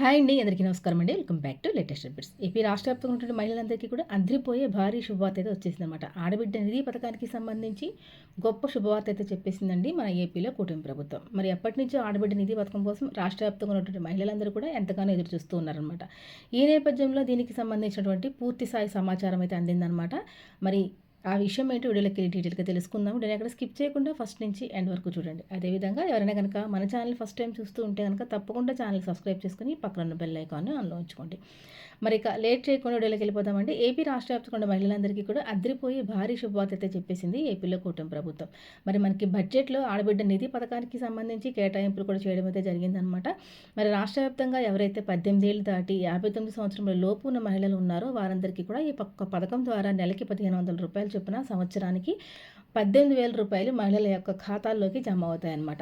Hi అండి, అందరికీ నమస్కారం అండి. Welcome back to latest updates. AP రాష్ట్ర వ్యాప్తంగా ఉన్నటువంటి మహిళలందరికీ కూడా అదిరిపోయే భారీ శుభవార్త అయితే వచ్చేసిందనమాట. ఆడబిడ్డ నిధి పథకానికి సంబంధించి గొప్ప శుభవార్త అయితే చెప్పేసిందండి మన ఏపీలో కూటమి ప్రభుత్వం. మరి ఎప్పటి నుంచో ఆడబిడ్డ నిధి పథకం కోసం రాష్ట్ర వ్యాప్తంగా ఉన్నటువంటి మహిళలందరూ కూడా ఎంతగానో ఎదురు చూస్తూ ఉన్నారనమాట. ఈ నేపథ్యంలో దీనికి సంబంధించినటువంటి పూర్తి స్థాయి సమాచారం అయితే అందిందనమాట. మరి ఆ విషయం ఏంటో వీడియోలోకి వెళ్ళి డీటెయిల్గా తెలుసుకుందాం. నేను అక్కడ స్కిప్ చేయకుండా ఫస్ట్ నుంచి ఎండ్ వరకు చూడండి. అదేవిధంగా ఎవరైనా కనుక మన ఛానల్ ఫస్ట్ టైం చూస్తూ ఉంటే కనుక తప్పకుండా ఛానల్ సబ్స్క్రైబ్ చేసుకుని పక్కన ఉన్న బెల్ ఐకాన్ని ఆన్లో ఉంచుకోండి. మరి ఇక లేట్ చేయకుండా వీడియోలోకి వెళ్ళిపోదామండి. ఏపీ రాష్ట్ర వ్యాప్తంగా మహిళలందరికీ కూడా అదిరిపోయి భారీ శుభవార్త అయితే చెప్పేసింది ఏపీలో కూటమి ప్రభుత్వం. మరి మనకి బడ్జెట్లో ఆడబిడ్డ నిధి పథకానికి సంబంధించి కేటాయింపులు కూడా చేయడం అయితే జరిగిందనమాట. మరి రాష్ట్ర వ్యాప్తంగా ఎవరైతే 18 ఏళ్ళు దాటి 59 సంవత్సరంలో లోపు ఉన్న మహిళలు ఉన్నారో వారందరికీ కూడా ఈ పథకం ద్వారా నెలకి రూ. 1500 చొప్పున సంవత్సరానికి 18,000 రూపాయలు మహిళల యొక్క ఖాతాల్లోకి జమ అవుతాయన్నమాట.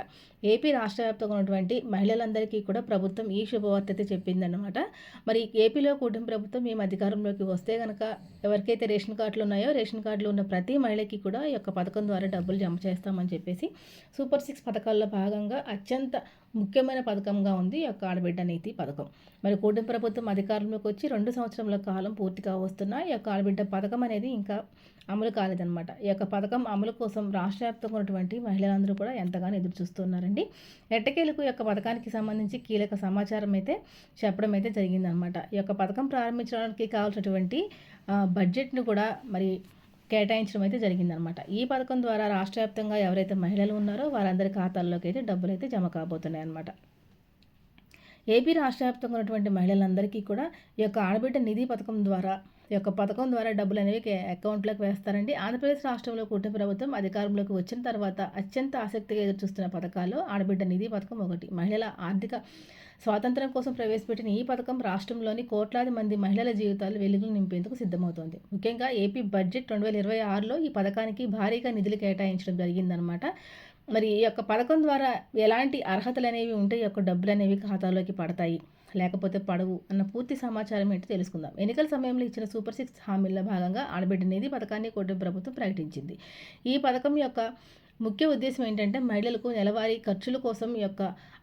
ఏపీ రాష్ట్ర వ్యాప్తంగా ఉన్నటువంటి మహిళలందరికీ కూడా ప్రభుత్వం ఈ శుభవార్త అయితే చెప్పిందన్నమాట. మరి ఏపీలో కూటమి ప్రభుత్వం మేము అధికారంలోకి వస్తే కనుక ఎవరికైతే రేషన్ కార్డులు ఉన్నాయో రేషన్ కార్డులు ఉన్న ప్రతి మహిళకి కూడా ఈ యొక్క పథకం ద్వారా డబ్బులు జమ చేస్తామని చెప్పేసి సూపర్ 6 పథకాల్లో భాగంగా అత్యంత ముఖ్యమైన పథకంగా ఉంది ఈ యొక్క ఆడబిడ్డ నీతి పథకం. మరి కూటమి ప్రభుత్వం అధికారంలోకి వచ్చి 2 సంవత్సరాల కాలం పూర్తిగా వస్తున్న ఈ యొక్క ఆడబిడ్డ పథకం అనేది ఇంకా అమలు కాలేదన్నమాట. ఈ యొక్క పథకం అమలు కోసం రాష్ట్ర వ్యాప్తంగా ఉన్నటువంటి మహిళలందరూ కూడా ఎంతగానో ఎదురు చూస్తున్నారండి. ఎట్టకేలకు ఈ యొక్క పథకానికి సంబంధించి కీలక సమాచారం అయితే చెప్పడం అయితే జరిగిందనమాట. ఈ యొక్క పథకం ప్రారంభించడానికి కావాల్సినటువంటి బడ్జెట్ను కూడా మరి కేటాయించడం అయితే జరిగిందనమాట. ఈ పథకం ద్వారా రాష్ట్ర వ్యాప్తంగా ఎవరైతే మహిళలు ఉన్నారో వారందరి ఖాతాల్లోకి అయితే డబ్బులు అయితే జమ కాబోతున్నాయి అన్నమాట. ఏపీ రాష్ట్ర వ్యాప్తంగా ఉన్నటువంటి మహిళలందరికీ కూడా ఈ యొక్క ఆడబిడ్డ నిధి పథకం ద్వారా ఈ యొక్క పథకం ద్వారా డబ్బులు అనేవి అకౌంట్లోకి వేస్తారండి. ఆంధ్రప్రదేశ్ రాష్ట్రంలో కూటమి ప్రభుత్వం అధికారంలోకి వచ్చిన తర్వాత అత్యంత ఆసక్తిగా ఎదురుచూస్తున్న పథకాల్లో ఆడబిడ్డ నిధి పథకం ఒకటి. మహిళల ఆర్థిక స్వాతంత్రం కోసం ప్రవేశపెట్టిన ఈ పథకం రాష్ట్రంలోని కోట్లాది మంది మహిళల జీవితాలు వెలుగులు నింపేందుకు సిద్ధమవుతోంది. ముఖ్యంగా ఏపీ బడ్జెట్ 2026లో ఈ పథకానికి భారీగా నిధులు కేటాయించడం జరిగిందనమాట. మరి ఈ యొక్క పథకం ద్వారా ఎలాంటి అర్హతలు అనేవి ఉంటే ఈ యొక్క డబ్బులు అనేవి ఖాతాలోకి పడతాయి లేకపోతే పడవు అన్న పూర్తి సమాచారం ఏంటో తెలుసుకుందాం. ఎన్నికల సమయంలో ఇచ్చిన సూపర్ 6 హామీల్లో భాగంగా ఆడబిడ్డ నిధి పథకాన్ని కూటమి ప్రభుత్వం ప్రకటించింది. ఈ పథకం యొక్క ముఖ్య ఉద్దేశం ఏంటంటే మహిళలకు నెలవారీ ఖర్చుల కోసం ఈ యొక్క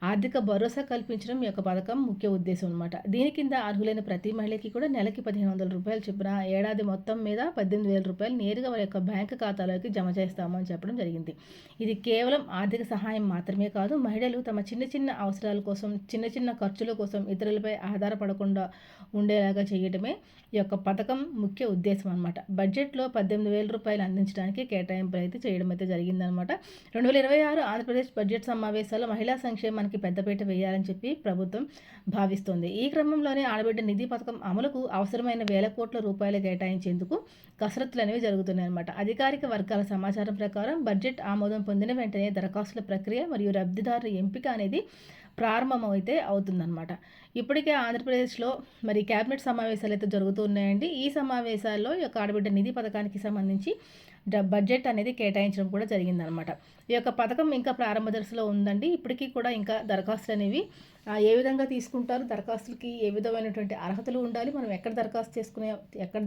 ఆర్థిక భరోసా కల్పించడం ఈ యొక్క పథకం ముఖ్య ఉద్దేశం అనమాట. దీని కింద అర్హులైన ప్రతి మహిళకి కూడా నెలకి 1,500 రూపాయలు చొప్పున ఏడాది మొత్తం మీద 18,000 రూపాయలు నేరుగా వారి యొక్క బ్యాంకు ఖాతాలోకి జమ చేస్తామని చెప్పడం జరిగింది. ఇది కేవలం ఆర్థిక సహాయం మాత్రమే కాదు, మహిళలు తమ చిన్న చిన్న అవసరాల కోసం చిన్న చిన్న ఖర్చుల కోసం ఇతరులపై ఆధారపడకుండా ఉండేలాగా చేయడమే ఈ యొక్క పథకం ముఖ్య ఉద్దేశం అనమాట. బడ్జెట్లో 18,000 రూపాయలు అందించడానికి కేటాయింపులు అయితే చేయడం అయితే జరిగిందనమాట. 2026 ఆంధ్రప్రదేశ్ బడ్జెట్ సమావేశాల్లో మహిళా సంక్షేమానికి పెద్దపీట వేయాలని చెప్పి ప్రభుత్వం భావిస్తోంది. ఈ క్రమంలోనే ఆడబిడ్డ నిధి పథకం అమలుకు అవసరమైన వేల కోట్ల రూపాయలు కేటాయించేందుకు కసరత్తులు అనేవి జరుగుతున్నాయన్నమాట. అధికారిక వర్గాల సమాచారం ప్రకారం బడ్జెట్ ఆమోదం పొందిన వెంటనే దరఖాస్తుల ప్రక్రియ మరియు లబ్ధిదారుల ఎంపిక అనేది ప్రారంభమైతే అవుతుందన్నమాట. ఇప్పటికే ఆంధ్రప్రదేశ్లో మరి క్యాబినెట్ సమావేశాలు అయితే జరుగుతున్నాయండి. ఈ సమావేశాల్లో ఈ యొక్క ఆడబిడ్డ నిధి పథకానికి సంబంధించి బడ్జెట్ అనేది కేటాయించడం కూడా జరిగిందనమాట. ఈ యొక్క పథకం ఇంకా ప్రారంభ దశలో ఉందండి. ఇప్పటికీ కూడా ఇంకా దరఖాస్తులు అనేవి ఏ విధంగా తీసుకుంటారు, దరఖాస్తులకి ఏ విధమైనటువంటి అర్హతలు ఉండాలి, మనం ఎక్కడ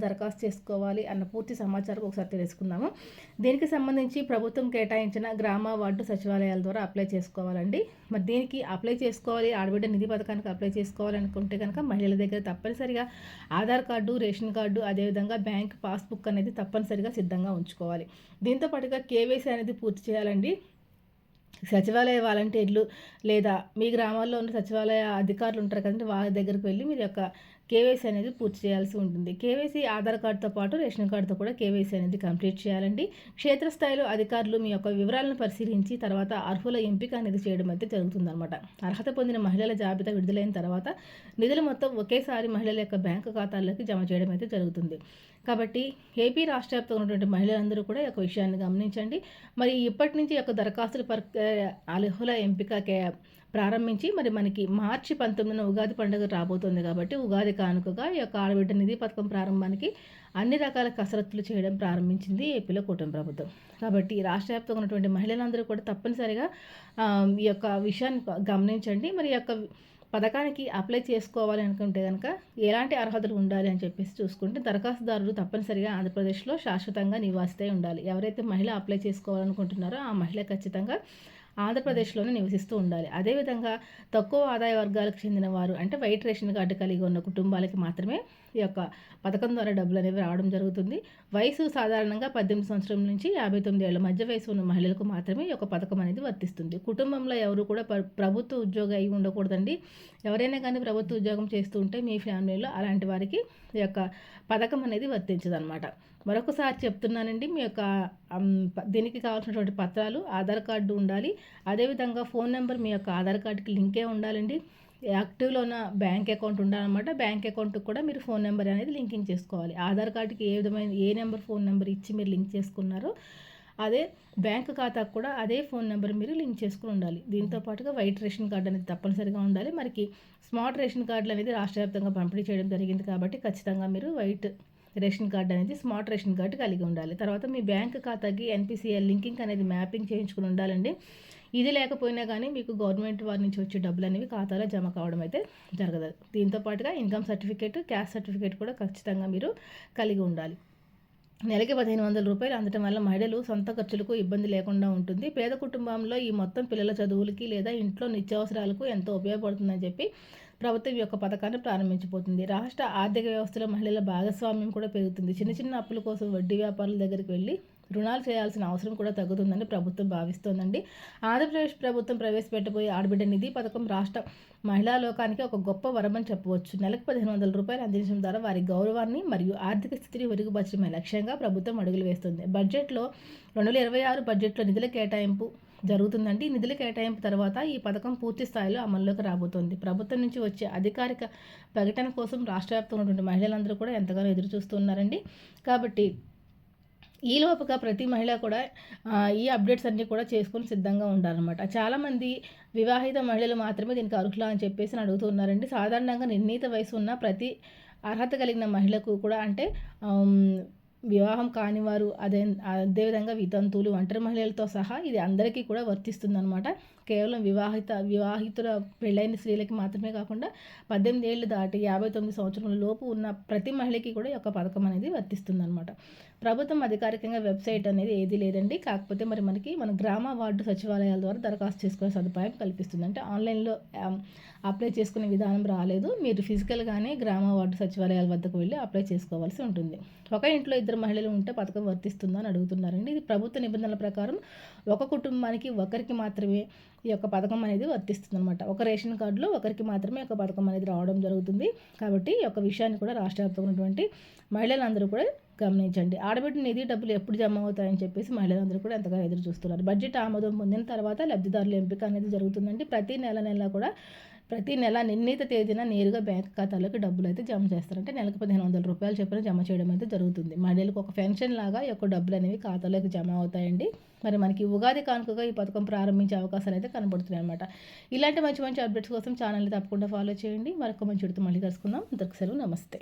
దరఖాస్తు చేసుకోవాలి అన్న పూర్తి సమాచారం ఒకసారి తెలుసుకుందాము. దీనికి సంబంధించి ప్రభుత్వం కేటాయించిన గ్రామ వార్డు సచివాలయాల ద్వారా అప్లై చేసుకోవాలండి. మరి దీనికి అప్లై చేసుకోవాలి, ఆడబిడ్డ నిధి పథకానికి అప్లై చేసుకోవాలనుకుంటే కనుక మహిళల దగ్గర తప్పనిసరిగా ఆధార్ కార్డు, రేషన్ కార్డు, అదేవిధంగా బ్యాంక్ పాస్బుక్ అనేది తప్పనిసరిగా సిద్ధంగా ఉంచుకోవాలి. దీంతో పాటుగా కేవైసీ అనేది పూర్తి చేయాలండి. సచివాలయ వాలంటీర్లు లేదా మీ గ్రామాల్లో ఉన్న సచివాలయ అధికారులు ఉంటారు కదండి, వాళ్ళ దగ్గరికి వెళ్ళి మీరు యొక్క కేవైసీ అనేది పూర్తి చేయాల్సి ఉంటుంది. కేవైసీ ఆధార్ కార్డుతో పాటు రేషన్ కార్డుతో కూడా కేవైసీ అనేది కంప్లీట్ చేయాలండి. క్షేత్రస్థాయిలో అధికారులు మీ యొక్క వివరాలను పరిశీలించి తర్వాత అర్హుల ఎంపిక అనేది చేయడం అయితే జరుగుతుందన్నమాట. అర్హత పొందిన మహిళల జాబితా విడుదలైన తర్వాత నిధులు మొత్తం ఒకేసారి మహిళల యొక్క బ్యాంకు ఖాతాల్లోకి జమ చేయడం అయితే జరుగుతుంది. కాబట్టి ఏపీ రాష్ట్ర వ్యాప్తంగా ఉన్నటువంటి మహిళలందరూ కూడా ఈ యొక్క విషయాన్ని గమనించండి. మరి ఇప్పటి నుంచి యొక్క దరఖాస్తుల అర్హుల ఎంపిక ప్రారంభించి మరి మనకి మార్చి 19న ఉగాది పండుగ రాబోతుంది కాబట్టి ఉగాది కానుకగా ఈ యొక్క ఆడబిడ్డ నిధి పథకం ప్రారంభానికి అన్ని రకాల కసరత్తులు చేయడం ప్రారంభించింది ఏపీలో కూటమి ప్రభుత్వం. కాబట్టి రాష్ట్ర వ్యాప్తంగా ఉన్నటువంటి మహిళలందరూ కూడా తప్పనిసరిగా ఈ యొక్క విషయాన్ని గమనించండి. మరి ఈ యొక్క పథకానికి అప్లై చేసుకోవాలి అనుకుంటే కనుక ఎలాంటి అర్హతలు ఉండాలి అని చెప్పేసి చూసుకుంటే దరఖాస్తుదారులు తప్పనిసరిగా ఆంధ్రప్రదేశ్లో శాశ్వతంగా నివాసితై ఉండాలి. ఎవరైతే మహిళ అప్లై చేసుకోవాలనుకుంటున్నారో ఆ మహిళ ఖచ్చితంగా ఆంధ్రప్రదేశ్లోనే నివసిస్తూ ఉండాలి. అదేవిధంగా తక్కువ ఆదాయ వర్గాలకు చెందిన వారు అంటే వైట్ రేషన్ కార్డు కలిగి ఉన్న కుటుంబాలకి మాత్రమే ఈ యొక్క పథకం ద్వారా డబ్బులు అనేవి రావడం జరుగుతుంది. వయసు సాధారణంగా 18 సంవత్సరం నుంచి 59 ఏళ్ల మధ్య వయసు ఉన్న మహిళలకు మాత్రమే ఈ యొక్క పథకం అనేది వర్తిస్తుంది. కుటుంబంలో ఎవరు కూడా ప్రభుత్వ ఉద్యోగి అయి ఉండకూడదండి. ఎవరైనా కానీ ప్రభుత్వ ఉద్యోగం చేస్తూ ఉంటే మీ ఫ్యామిలీలో అలాంటి వారికి ఈ యొక్క పథకం అనేది వర్తించదనమాట. మరొకసారి చెప్తున్నానండి, మీ యొక్క దీనికి కావాల్సినటువంటి పత్రాలు ఆధార్ కార్డు ఉండాలి. అదేవిధంగా ఫోన్ నెంబర్ మీ యొక్క ఆధార్ కార్డుకి లింకే ఉండాలండి. యాక్టివ్లో ఉన్న బ్యాంక్ అకౌంట్ ఉండాలన్నమాట. బ్యాంక్ అకౌంట్కి కూడా మీరు ఫోన్ నెంబర్ అనేది లింకింగ్ చేసుకోవాలి. ఆధార్ కార్డుకి ఏ నెంబర్ ఫోన్ నెంబర్ ఇచ్చి మీరు లింక్ చేసుకున్నారో అదే బ్యాంక్ ఖాతాకు కూడా అదే ఫోన్ నెంబర్ మీరు లింక్ చేసుకుని ఉండాలి. దీంతో పాటుగా వైట్ రేషన్ కార్డు అనేది తప్పనిసరిగా ఉండాలి. మనకి స్మార్ట్ రేషన్ కార్డులు అనేది రాష్ట్ర వ్యాప్తంగా పంపిణీ చేయడం జరిగింది కాబట్టి ఖచ్చితంగా మీరు వైట్ రేషన్ కార్డు అనేది స్మార్ట్ రేషన్ కార్డు కలిగి ఉండాలి. తర్వాత మీ బ్యాంక్ ఖాతాకి ఎన్పిసిఐ లింకింగ్ అనేది మ్యాపింగ్ చేయించుకుని ఉండాలండి. ఇది లేకపోయినా కానీ మీకు గవర్నమెంట్ వారి నుంచి వచ్చే డబ్బులు అనేవి ఖాతాలో జమ కావడం అయితే జరగదు. దీంతో పాటుగా ఇన్కమ్ సర్టిఫికేట్, క్యాస్ట్ సర్టిఫికేట్ కూడా ఖచ్చితంగా మీరు కలిగి ఉండాలి. నెలకి 1500 రూపాయలు అందటం వల్ల మహిళలు సొంత ఖర్చులకు ఇబ్బంది లేకుండా ఉంటుంది. పేద కుటుంబంలో ఈ మొత్తం పిల్లల చదువులకి లేదా ఇంట్లో నిత్యావసరాలకు ఎంతో ఉపయోగపడుతుందని చెప్పి ప్రభుత్వం యొక్క పథకాన్ని ప్రారంభించబోతుంది. రాష్ట్ర ఆర్థిక వ్యవస్థలో మహిళల భాగస్వామ్యం కూడా పెరుగుతుంది. చిన్న చిన్న అప్పుల కోసం వడ్డీ వ్యాపారుల దగ్గరికి వెళ్ళి రుణాలు చేయాల్సిన అవసరం కూడా తగ్గుతుందని ప్రభుత్వం భావిస్తోందండి. ఆంధ్రప్రదేశ్ ప్రభుత్వం ప్రవేశపెట్టబోయే ఆడబిడ్డ నిధి పథకం రాష్ట్ర మహిళా లోకానికి ఒక గొప్ప వరమని చెప్పవచ్చు. నెలకు 1500 రూపాయలు అందించడం ద్వారా వారి గౌరవాన్ని మరియు ఆర్థిక స్థితిని మెరుగుపరచడమే లక్ష్యంగా ప్రభుత్వం అడుగులు వేస్తుంది. బడ్జెట్లో 2026 బడ్జెట్లో నిధుల కేటాయింపు జరుగుతుందండి. నిధుల కేటాయింపు తర్వాత ఈ పథకం పూర్తి స్థాయిలో అమల్లోకి రాబోతోంది. ప్రభుత్వం నుంచి వచ్చే అధికారిక ప్రకటన కోసం రాష్ట్ర వ్యాప్తంగా ఉన్నటువంటి మహిళలందరూ కూడా ఎంతగానో ఎదురు చూస్తున్నారండి. కాబట్టి ఈలోపుగా ప్రతి మహిళ కూడా ఈ అప్డేట్స్ అన్నీ కూడా చేసుకొని సిద్ధంగా ఉండాలన్నమాట. చాలామంది వివాహిత మహిళలు మాత్రమే దీనికి అర్హులా అని చెప్పేసి అడుగుతున్నారండి. సాధారణంగా నిర్ణీత వయసు ఉన్న ప్రతి అర్హత కలిగిన మహిళకు కూడా అంటే వివాహం కానివారు అదేవిధంగా వితంతువులు, ఒంటరి మహిళలతో సహా ఇది అందరికీ కూడా వర్తిస్తుందన్నమాట. కేవలం వివాహితుల పెళ్ళైన స్త్రీలకి మాత్రమే కాకుండా 18 ఏళ్ళు దాటి 59 సంవత్సరాల లోపు ఉన్న ప్రతి మహిళకి కూడా ఈ యొక్క పథకం అనేది వర్తిస్తుందన్నమాట. ప్రభుత్వం అధికారికంగా వెబ్సైట్ అనేది ఏది లేదండి. కాకపోతే మనకి మన గ్రామ వార్డు సచివాలయాల ద్వారా దరఖాస్తు చేసుకునే సదుపాయం కల్పిస్తుంది. అంటే ఆన్లైన్లో అప్లై చేసుకునే విధానం రాలేదు. మీరు ఫిజికల్గానే గ్రామ వార్డు సచివాలయాల వద్దకు వెళ్ళి అప్లై చేసుకోవాల్సి ఉంటుంది. ఒక ఇంట్లో 2 మహిళలు ఉంటే పథకం వర్తిస్తుందా అని అడుగుతున్నారండి. ఇది ప్రభుత్వ నిబంధనల ప్రకారం ఒక కుటుంబానికి ఒకరికి మాత్రమే ఈ యొక్క పథకం అనేది వర్తిస్తుందన్నమాట. ఒక రేషన్ కార్డులో ఒకరికి మాత్రమే ఈ యొక్క పథకం అనేది రావడం జరుగుతుంది. కాబట్టి ఈ యొక్క విషయాన్ని కూడా రాష్ట్ర వ్యాప్తంగా ఉన్నటువంటి మహిళలందరూ కూడా గమనించండి. ఆడబిడ్డ నిధి డబ్బులు ఎప్పుడు జమ అవుతాయని చెప్పేసి మహిళలందరూ కూడా ఎంతగా ఎదురు చూస్తున్నారు. బడ్జెట్ ఆమోదం పొందిన తర్వాత లబ్ధిదారుల ఎంపిక అనేది జరుగుతుందండి. ప్రతి నెల నిర్ణీత తేదీన నేరుగా బ్యాంక్ ఖాతాలోకి డబ్బులు అయితే జమ చేస్తారు. అంటే నెలకు 1500 రూపాయలు చొప్పున జమ చేయడం అయితే జరుగుతుంది. మహిళలకు ఒక పెన్షన్ లాగా ఈ యొక్క డబ్బులు అనేవి ఖాతాలోకి జమ అవుతాయండి. మరి మనకి ఉగాది కానుకగా ఈ పథకం ప్రారంభించే అవకాశాలు అయితే కనబడుతున్నాయి అనమాట. ఇలాంటి మంచి మంచి అప్డేట్స్ కోసం ఛానల్ని తప్పకుండా ఫాలో చేయండి. మరొక మంచి విడితో మళ్ళీ కలుసుకుందాం. అంతకు సెలవు, నమస్తే.